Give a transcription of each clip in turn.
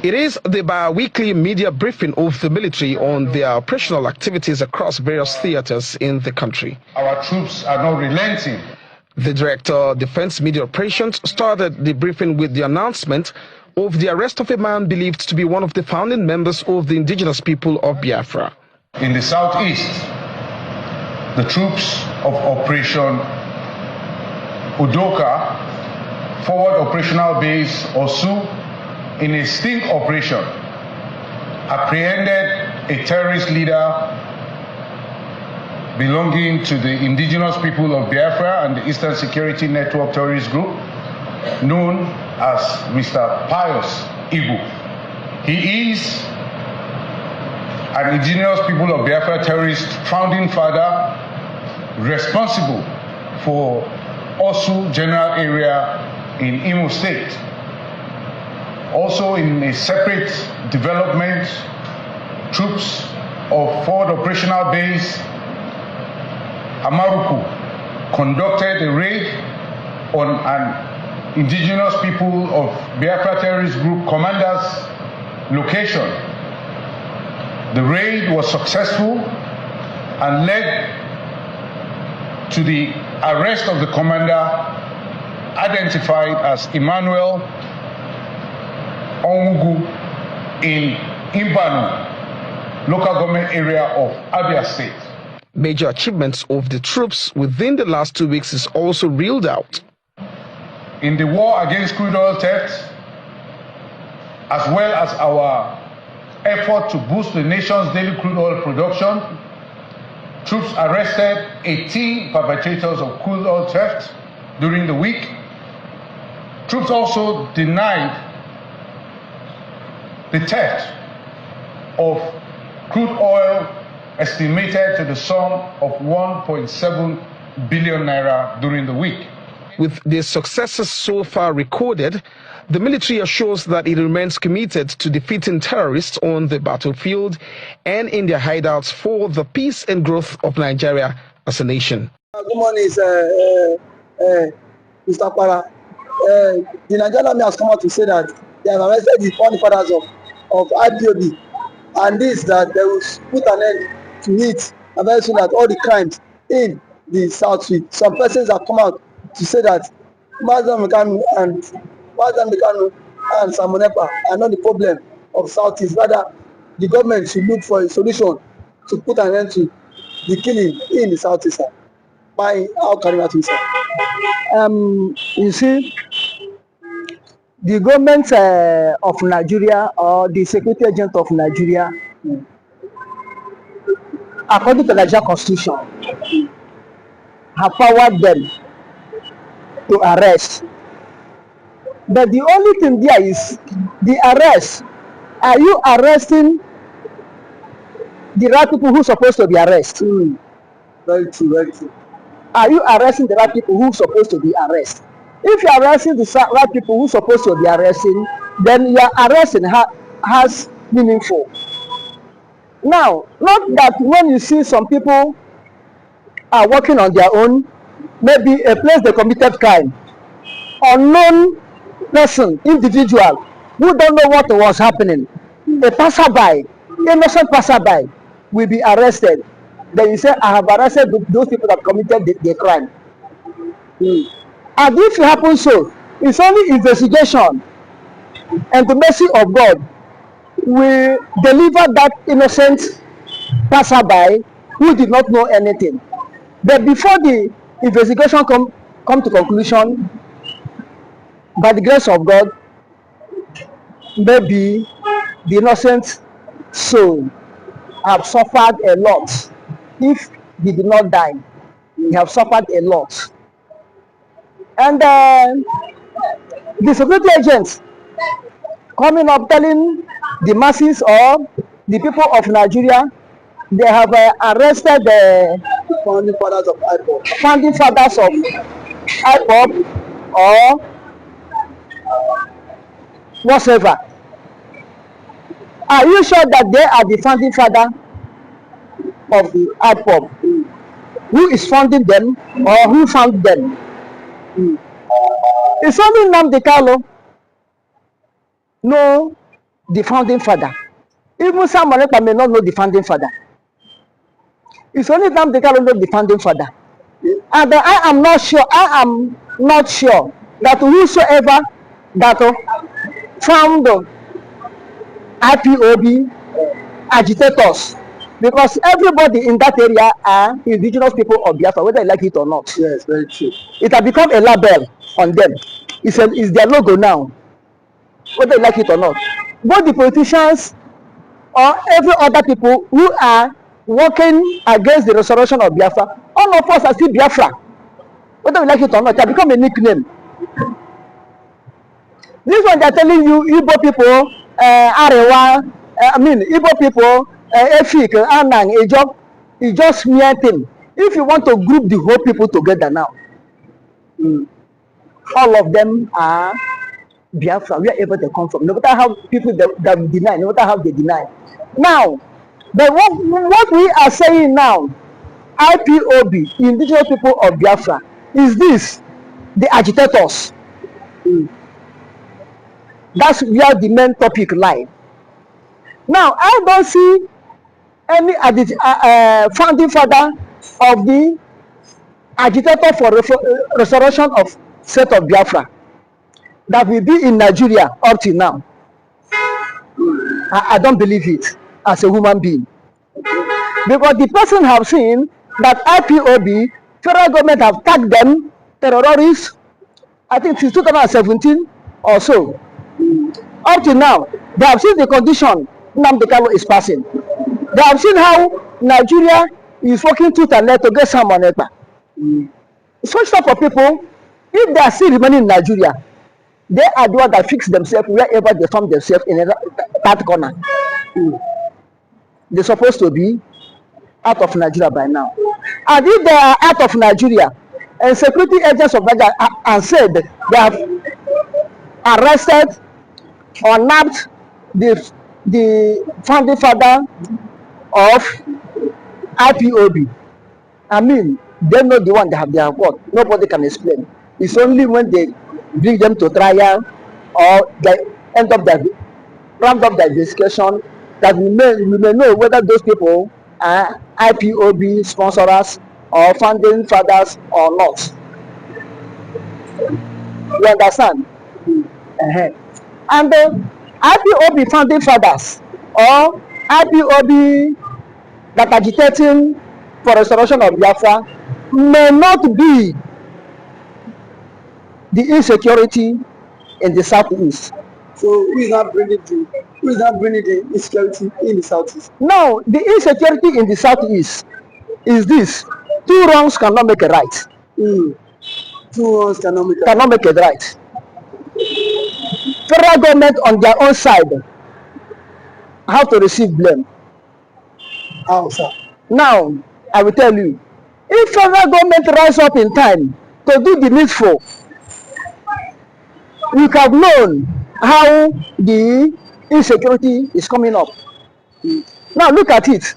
It is the bi-weekly media briefing of the military on their operational activities across various theaters in the country. Our troops are not relenting. The Director of Defense Media Operations started the briefing with the announcement of the arrest of a man believed to be one of the founding members of the indigenous people of Biafra. In the southeast, the troops of Operation Udoka, Forward Operational Base Osu, in a sting operation, apprehended a terrorist leader belonging to the indigenous people of Biafra and the Eastern Security Network terrorist group, known as Mr. Pius Ibu. He is an indigenous people of Biafra terrorist founding father responsible for Osu General Area in Imo State. Also in a separate development, troops of Forward Operational Base Amaruku conducted a raid on an indigenous people of Biafra terrorist group commander's location. The raid was successful and led to the arrest of the commander, identified as Emmanuel Onwugu, in Imbanu, local government area of Abia State. Major achievements of the troops within the last 2 weeks is also reeled out. In the war against crude oil theft, as well as our effort to boost the nation's daily crude oil production, troops arrested 18 perpetrators of crude oil theft during the week. Troops also denied the theft of crude oil estimated to the sum of 1.7 billion naira during the week. With the successes so far recorded, the military assures that it remains committed to defeating terrorists on the battlefield and in their hideouts for the peace and growth of Nigeria as a nation. Good morning, Mr. Para. The Nigerian army has come out to say that they have arrested the founding fathers of Ipob, and this that they will put an end to it, and very soon that all the crimes in the South Suite. Some persons have come out to say that Mazam Mekanu and Samonepa are not the problem of Southeast. Rather, the government should look for a solution to put an end to the killing in the Southeast. By how can you see, the government of Nigeria or the security agent of Nigeria, according to the Nigerian Constitution, have powered them to arrest. But the only thing there is the arrest. Are you arresting the right people who are supposed to be arrested? Very true, very true. Are you arresting the right people who are supposed to be arrested? If you are arresting the right people who are supposed to be arresting, then your arresting has meaningful. Now, not that when you see some people are working on their own, maybe a place they committed crime, unknown person, individual, who don't know what was happening, a passerby, innocent passerby, will be arrested. Then you say, I have arrested those people that committed the crime. And if it happens so, it's only investigation and the mercy of God will deliver that innocent passerby who did not know anything. But before the investigation come to conclusion, by the grace of God, maybe the innocent soul have suffered a lot. If he did not die, he have suffered a lot. And the security agents coming up telling the masses or the people of Nigeria, they have arrested the founding fathers of Ipob. Founding fathers of Ipob or whatever. Are you sure that they are the founding father of the Ipob? Who is funding them or who found them? It's only Nnamdi Kanu. No the founding father. Even someone may not know the founding father. It's only them they can know the founding father. And I am not sure that whosoever that found IPOB agitators, because everybody in that area are indigenous people of Biafra, whether you like it or not. Yes, very true. It has become a label on them. It's their logo now, whether you like it or not. Both the politicians or every other people who are working against the restoration of Biafra, all of us are still Biafra, whether we like it or not. It has become a nickname. This one they are telling you, Igbo people, Arewa, Igbo people, Efik, Anang, Ijob, it's just mere thing. If you want to group the whole people together now, all of them are Biafra, wherever they come from, no matter how people that deny, no matter how they deny. Now, but what we are saying now, IPOB, indigenous people of Biafra, is this, the agitators. That's where the main topic lies. Now, I don't see any founding father of the agitator for restoration of state of Biafra that will be in Nigeria up till now. I don't believe it as a human being. Because the person have seen that IPOB, federal government have tagged them terrorists, I think since 2017 or so. Up to now, they have seen the condition Nnamdi Kanu is passing. They have seen how Nigeria is working tooth and nail to get some on Ekpa. Such type of people, if they are still remaining in Nigeria, they are the ones that fix themselves wherever they find themselves in that corner. They're supposed to be out of Nigeria by now. And if they are out of Nigeria, and security agents of Nigeria and said they have arrested or nabbed the founding father of IPOB. I mean, they know the one they have their work. Nobody can explain. It's only when they bring them to trial or they round up their investigation that we may know whether those people are IPOB sponsors or founding fathers or not. You understand? And the IPOB founding fathers or IPOB that agitating for restoration of Biafra may not be the insecurity in the southeast. So who is not bringing the insecurity in the southeast? Now, the insecurity in the southeast is this: two wrongs cannot make a right. Two wrongs cannot make a right. Federal government on their own side have to receive blame. How, sir? Now, I will tell you, if federal government rise up in time to do the needful, we have known how the insecurity is coming up. Now look at it.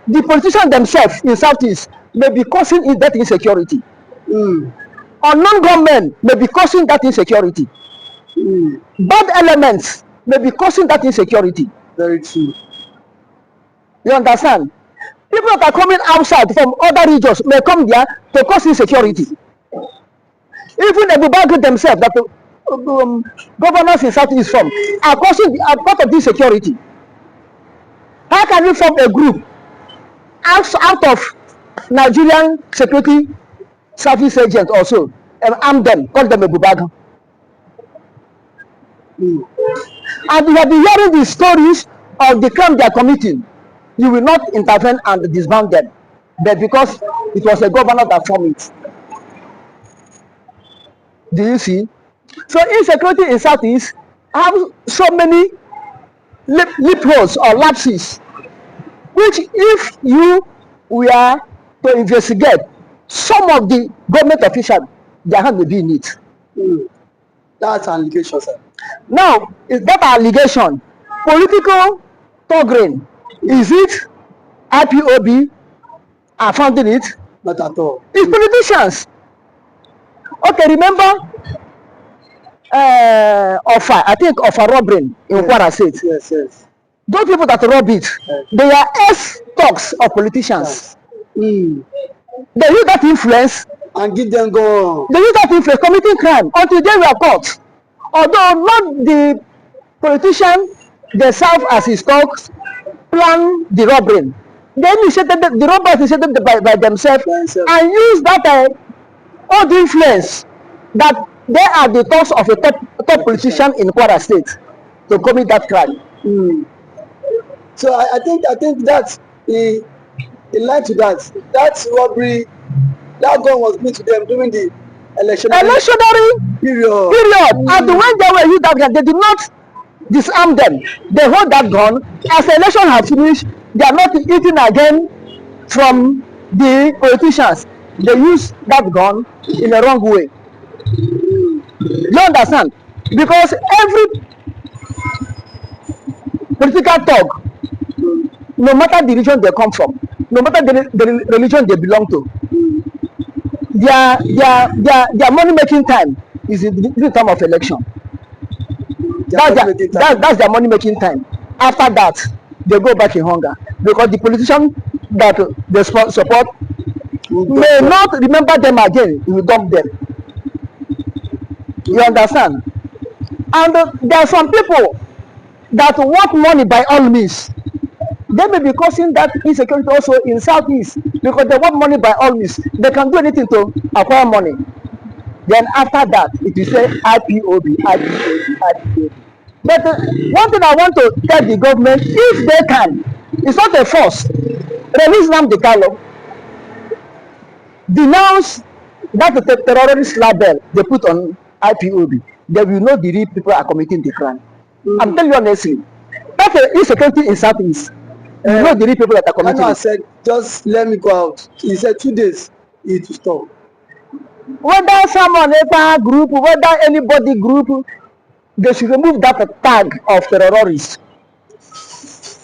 The politicians themselves in Southeast may be causing that insecurity. Unknown government may be causing that insecurity. Bad elements may be causing that insecurity. Very true. You understand? People that are coming outside from other regions may come there to cause insecurity. Even the Bubagu themselves, that governors in Southeast from, are part of this security. How can you form a group out of Nigerian security service agents also and arm them, call them a Bubagu? And you have been hearing the stories of the crime they are committing. You will not intervene and disband them, but because it was a governor that formed it. Do you see? So insecurity in Southeast have so many loopholes or lapses, which if you were to investigate, some of the government officials, their hand will be in it. That's an allegation, sir. Now, is that allegation political thuggery? Is it IPOB are funding it? Not at all. It's politicians. Okay, remember I think of a robbery in Kwara State. Yes, yes. Those people that rob it, they are ex-talks of politicians. Mm. They use that influence And give them go. They use that influence committing crime until they were caught. Although not the politician themselves as his talks plan the robbery. They initiated the robbers initiated by themselves and use that old influence that they are the talks of a top politician in Kwara State to commit that crime. Mm. So I think that he lied to that. That robbery, that gun was given to them during the Electionary period. And when they were used that gun, they did not disarm them. They hold that gun. As the election has finished, they are not eating again from the politicians. They use that gun in a wrong way. You understand? Because every political talk, no matter the region they come from, no matter the religion they belong to, their money making time is in the time of election. That's their money making time. After that, they go back in hunger because the politician that they support may not remember them again. You dump them. You understand? And there are some people that want money by all means. They may be causing that insecurity also in Southeast because they want money by all means. They can do anything to acquire money. Then after that, it will say IPOB, IPOB, IPOB. But one thing I want to tell the government, if they can, it's not a force. Release Nnamdi Kanu. Denounce that the terrorist label they put on IPOB. They will know the real people are committing the crime. I'm telling you honestly, that's the insecurity in Southeast. You know the real people that are committing. I said, just let me go out. He said 2 days, it will stop. Whether someone ever group, whether anybody group, they should remove that tag of terrorists.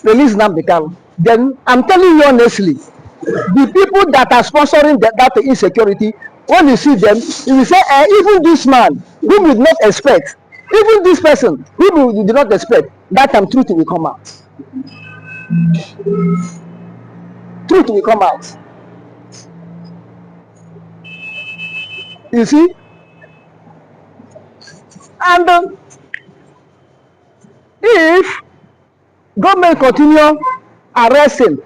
Release Nnamdi Kanu. Then I'm telling you honestly, the people that are sponsoring that insecurity, when you see them, you will say, even this man, whom you did not expect, even this person, whom you did not expect, that time truth will come out. Truth will come out. You see? And if government continue arresting,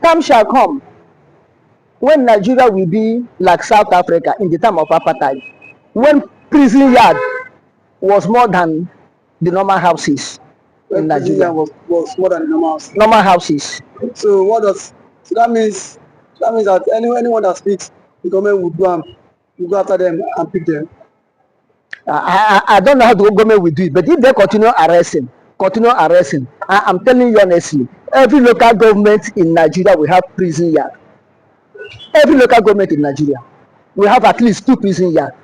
time shall come when Nigeria will be like South Africa in the time of apartheid, when prison yard was more than the normal houses in Nigeria. Was more than the normal houses. So what does that means that anyone that speaks, the government will go after them and pick them. I don't know how the government will do it, but if they continue arresting, I'm telling you honestly, every local government in Nigeria will have prison yard. Every local government in Nigeria will have at least 2 prison yards.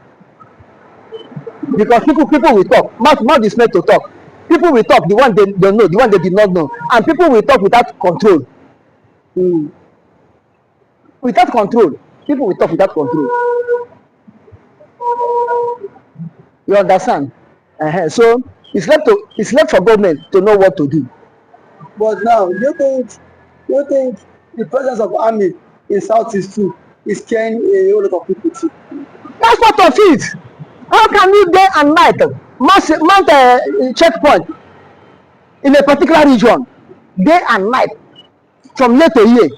Because people will talk. Mouth is made to talk. People will talk, the one they don't know, the one they did not know. And people will talk without control. Without control. People will talk without control. You understand? So it's left for government to know what to do. But now, you think the presence of army in Southeast too is scaring a whole lot of people too? That's part of it. How can you day and night mount a checkpoint in a particular region, day and night, from year to year?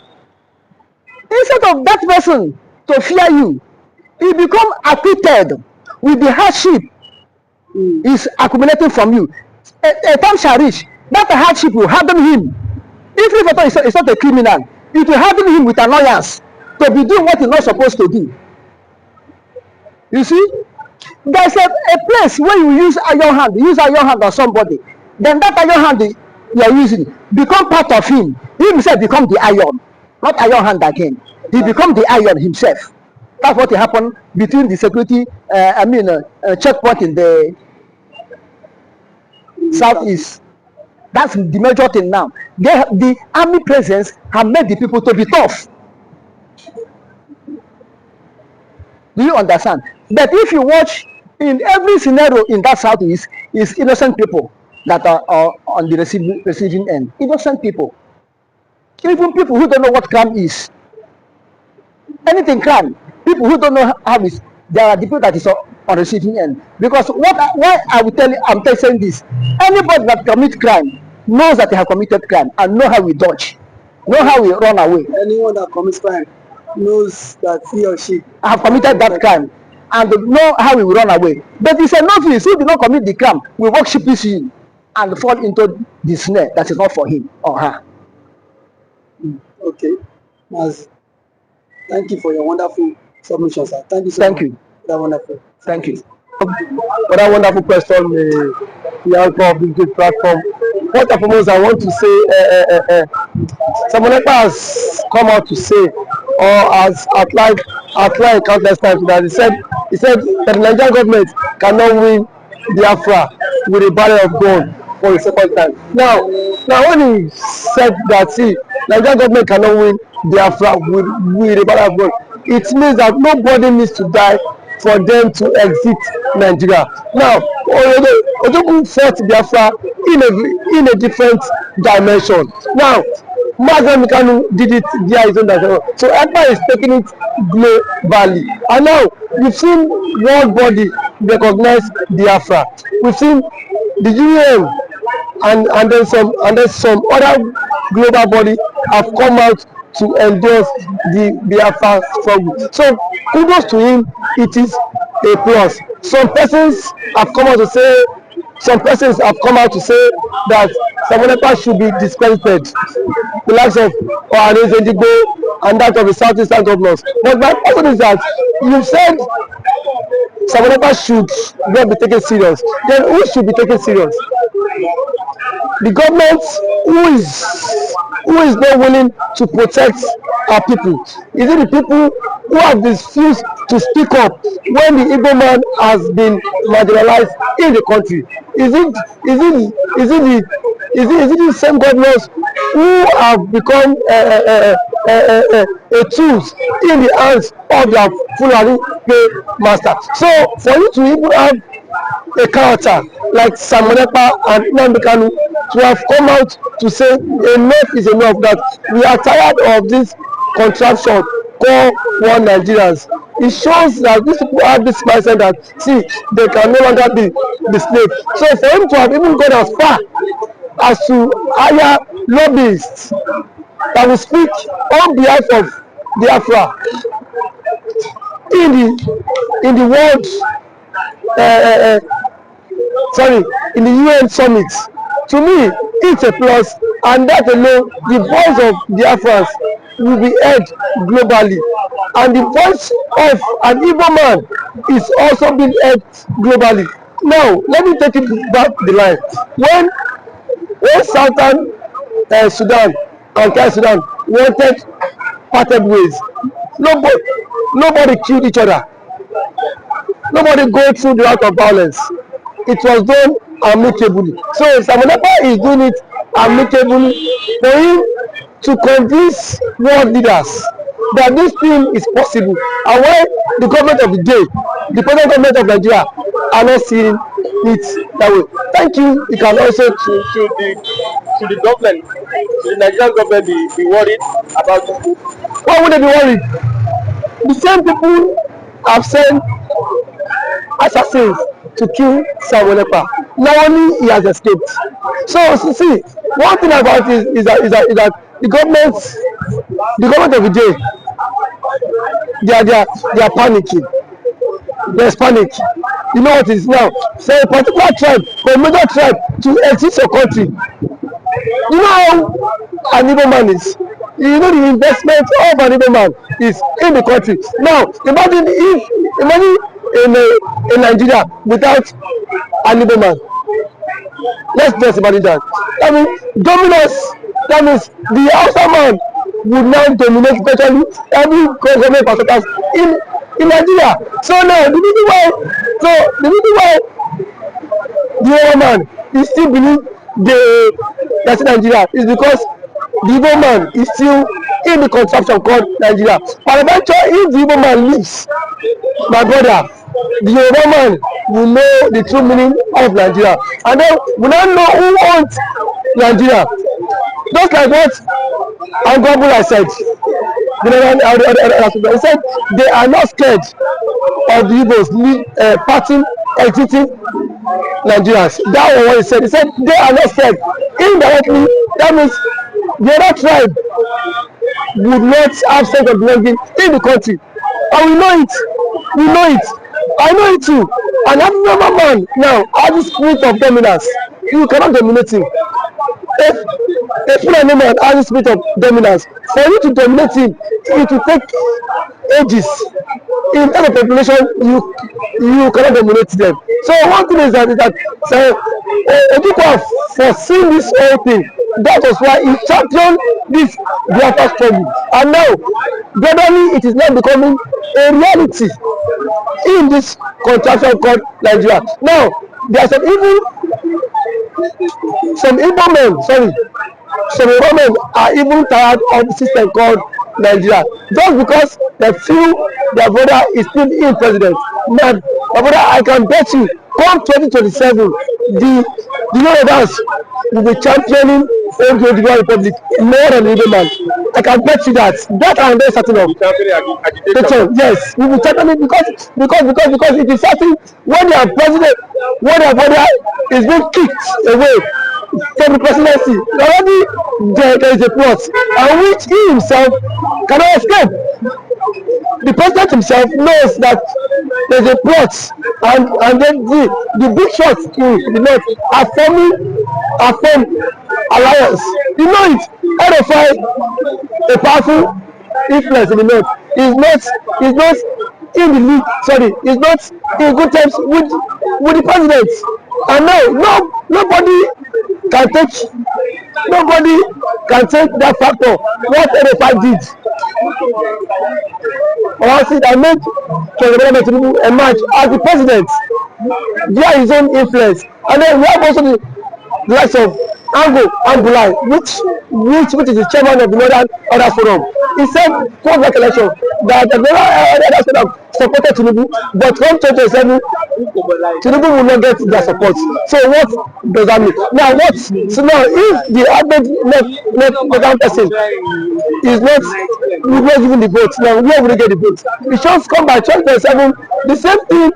Instead of that person to fear you, he become acquainted with the hardship is accumulating from you. A time shall reach, that hardship will harden him. Even if it's not a criminal, it will harden him with annoyance to be doing what he's not supposed to do. You see? There's a place where you use iron hand on somebody, then that iron hand you are using become part of him. He himself become the iron, not iron hand again. He become the iron himself. That's what happened between the security, checkpoint in the Southeast. That's the major thing now. The army presence have made the people to be tough. Do you understand? But if you watch in every scenario in that southeast, is innocent people that are on the receiving end. Innocent people. Even people who don't know what crime is. Anything crime. People who don't know how is, there are the people that is on receiving end. Because why I will tell you, I'm saying this. Anybody that commits crime knows that they have committed crime and know how we dodge, know how we run away. Anyone that commits crime knows that he or she have committed that crime and know how we will run away. But it's a novice who did not commit the crime will walk sheepishly and fall into the snare that is not for him or her. Okay. Mas, thank you for your wonderful submission, sir. Thank you so Thank much. you. That wonderful. Thank you. For that wonderful question, the answer of this good platform. First and foremost, I want to say, someone has come out to say, or has outlined countless times that he said that the Nigerian government cannot win Biafra with a barrel of gold for a second time. Now when he said that, see, Nigerian government cannot win Biafra with a barrel of gold, it means that nobody needs to die for them to exit Nigeria. Now, Ojogun fought Biafra in a different dimension. Now, Mazen Mikanu did it via his own dimension. So Ekpa is taking it globally. And now, we've seen world body recognize Biafra. We've seen the UN and then some other global body have come out to endorse the Biafra struggle. So kudos to him, it is a plus. Some persons have come out to say that Samonekpa should be discredited, the likes of Ohanes Edigbo and that of the Southeastern governors. But my question is that you said Samonekpa should not be taken serious. Then who should be taken serious? The government who is not willing to protect our people? Is it the people who have refused to speak up when the Igbo man has been marginalized in the country? Is it the same governors who have become a tools in the hands of their Fulani master? So for you to even have a character like Samonekpa and Nnamdi Kanu to have come out to say enough is enough, that we are tired of this contraption called one Nigerians. It shows that these people have this mindset that, see, they can no longer be the slave. So for him to have even gone as far as to hire lobbyists that will speak on behalf of Biafra in the world in the UN summit, to me it's a plus, and that alone, the voice of Biafrans will be heard globally, and the voice of an Igbo man is also being heard globally. Now let me take it back the line. When Southern Sudan and South Sudan wanted parted ways, nobody killed each other. Nobody go through the route of violence. It was done amicably. So Samonekpa is doing it amicably for him to convince world leaders that this thing is possible, and why the government of the day, the present government of Nigeria, are not seeing it that way. Thank you. You can also to the government, to the Nigerian government, be worried about it. Why would they be worried? The same people have sent assassins to kill Samonekpa. Now only he has escaped. So see, one thing about it is that the government of the day, they are panicking. There's panic. You know what it is now? Say a particular tribe or a major tribe to exit your country. You know how an Igbo man is. You know the investment of an Igbo man is in the country. Now imagine in Nigeria without an Igbo man. Let's just imagine that. I mean, dominance. That means the Hausa man would now dominate virtually every government parastatals in Nigeria. So now the reason why the Igbo man is still believe that's Nigeria is because the Igbo man is still in the contraption called Nigeria. Peradventure, if the Igbo man leaves, my brother, the Yoruba man will know the true meaning of Nigeria, and then we don't know who owns Nigeria. Just like what Angwabula said, he said they are not scared of the Igbos parting, exiting Nigerians. That was what he said. He said they are not scared. Indirectly, that means the other tribe would not have sense of belonging in the country. And we know it. We know it. I know it too. And every normal man now has the spirit of dominance. You cannot dominate him. If a Fulani man has the spirit of dominance, for you to dominate him, it will take ages. In terms of population, you cannot dominate them. So one thing is that Ekpa foreseen this whole thing. That was why he championed this biafra struggle. And now, gradually, it is now becoming a reality in this contraction called Nigeria. Now, there are some women are even tired of the system called Nigeria, just because they feel their brother is still in president. Man, my brother, I can bet you, come 2027, the Yorubas will be championing the Republic more than the Igbo man. I can bet you that. That I am very certain of. Yes, we will championing because it is certain when their president, when their brother is being kicked away from the presidency, already there is a plot, and which he himself cannot escape. The president himself knows that there is a plot, and then the big shots in the north are forming alliance. You know it. RFI, a powerful influence in the north, is not in the league. Sorry, is not in good terms with the president. And now nobody can take that factor. What RFI did. Honestly, I made President Tinubu emerge as the president via his own influence. And then we have also the likes of Angulai, which is the chairman of the Northern Order Forum. He said, post election, that the Northern Order supported Tinubu, but come 2027, Tinubu will not get their support. So what does that mean? Now if the average left person is not giving the vote, now where will they get the vote? It should come by 2027. The same thing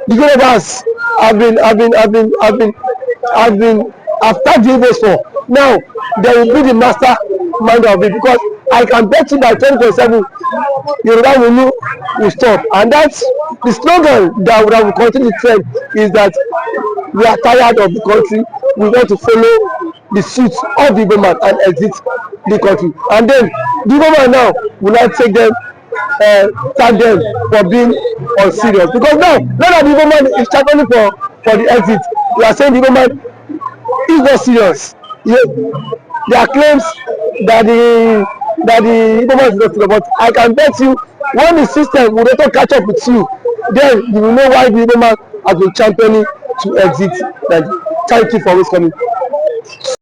the Yorubas have been after the Igbos for. Now they will be the mastermind of it, because I can bet you by 2027 Yoruba will stop. And that's the slogan that will continue the trend, is that we are tired of the country, we want to follow the suit of the Igbo man and exit the country. And then the Igbo man now will not take them, thank them for being unserious, because now that the Igbo man is championing for the exit, we are saying the Igbo man is not serious. There are claims that the Igbo man is not serious, but I can bet you, when the system will not catch up with you, then you will know why the Igbo man has been championing to exit. Thank you for always coming.